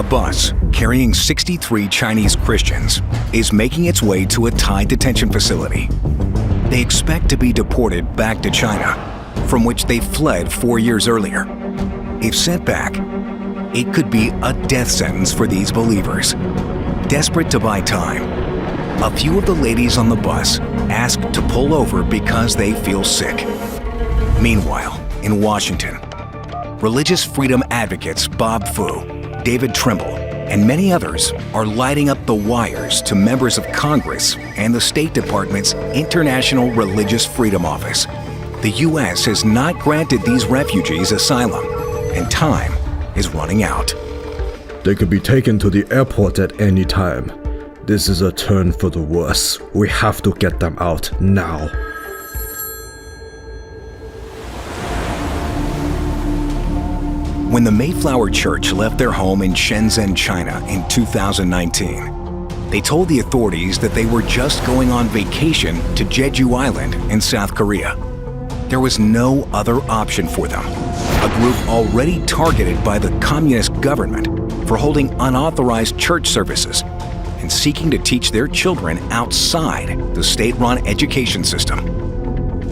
A bus carrying 63 Chinese Christians is making its way to a Thai detention facility. They expect to be deported back to China, from which they fled 4 years earlier. If sent back, it could be a death sentence for these believers. Desperate to buy time, a few of the ladies on the bus ask to pull over because they feel sick. Meanwhile, in Washington, religious freedom advocates Bob Fu, David Trimble, and many others are lighting up the wires to members of Congress and the State Department's International Religious Freedom Office. The U.S. has not granted these refugees asylum, and time is running out. They could be taken to the airport at any time. This is a turn for the worse. We have to get them out now. When the Mayflower Church left their home in Shenzhen, China in 2019, they told the authorities that they were just going on vacation to Jeju Island in South Korea. There was no other option for them, a group already targeted by the communist government for holding unauthorized church services and seeking to teach their children outside the state-run education system.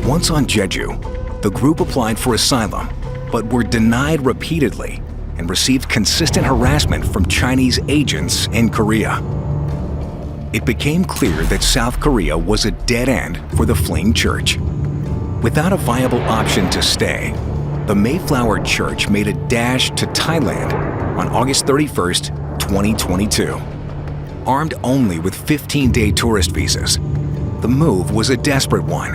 Once on Jeju, the group applied for asylum, but were denied repeatedly and received consistent harassment from Chinese agents in Korea. It became clear that South Korea was a dead end for the fleeing church. Without a viable option to stay, the Mayflower Church made a dash to Thailand on August 31st, 2022. Armed only with 15-day tourist visas, the move was a desperate one.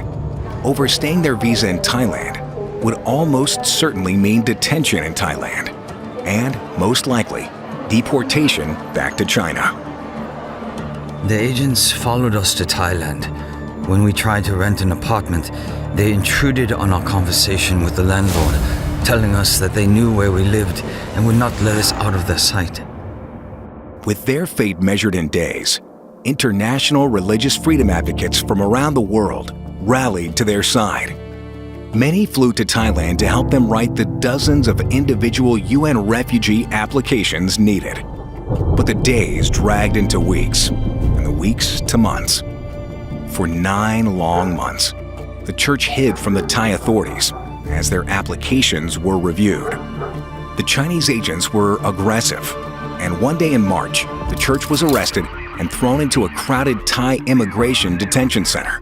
Overstaying their visa in Thailand would almost certainly mean detention in Thailand, and most likely, deportation back to China. The agents followed us to Thailand. When we tried to rent an apartment, they intruded on our conversation with the landlord, telling us that they knew where we lived and would not let us out of their sight. With their fate measured in days, international religious freedom advocates from around the world rallied to their side. Many flew to Thailand to help them write the dozens of individual UN refugee applications needed. But the days dragged into weeks, and the weeks to months. For 9 long months, the church hid from the Thai authorities as their applications were reviewed. The Chinese agents were aggressive, and one day in March, the church was arrested and thrown into a crowded Thai immigration detention center.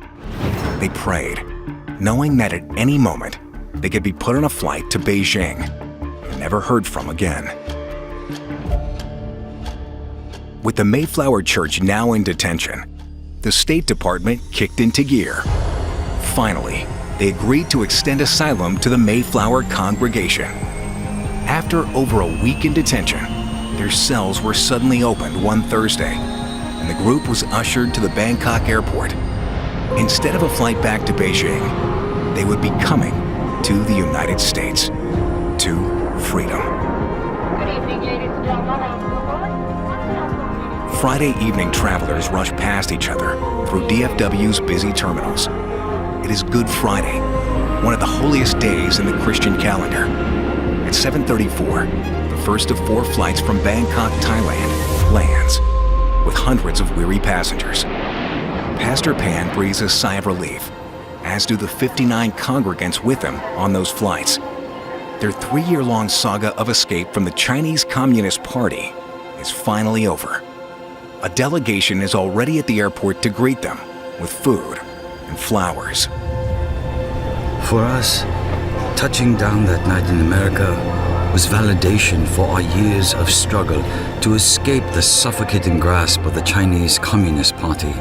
They prayed, knowing that at any moment they could be put on a flight to Beijing and never heard from again. With the Mayflower Church now in detention, the State Department kicked into gear. Finally, they agreed to extend asylum to the Mayflower congregation. After over a week in detention, their cells were suddenly opened one Thursday, and the group was ushered to the Bangkok airport. Instead of a flight back to Beijing, they would be coming to the United States, to freedom. Good evening, ladies and gentlemen. Friday evening travelers rush past each other through DFW's busy terminals. It is Good Friday, one of the holiest days in the Christian calendar. At 7:34, the first of 4 flights from Bangkok, Thailand, lands, with hundreds of weary passengers. Pastor Pan breathes a sigh of relief, as do the 59 congregants with him on those flights. Their 3-year-long saga of escape from the Chinese Communist Party is finally over. A delegation is already at the airport to greet them with food and flowers. For us, touching down that night in America was validation for our years of struggle to escape the suffocating grasp of the Chinese Communist Party.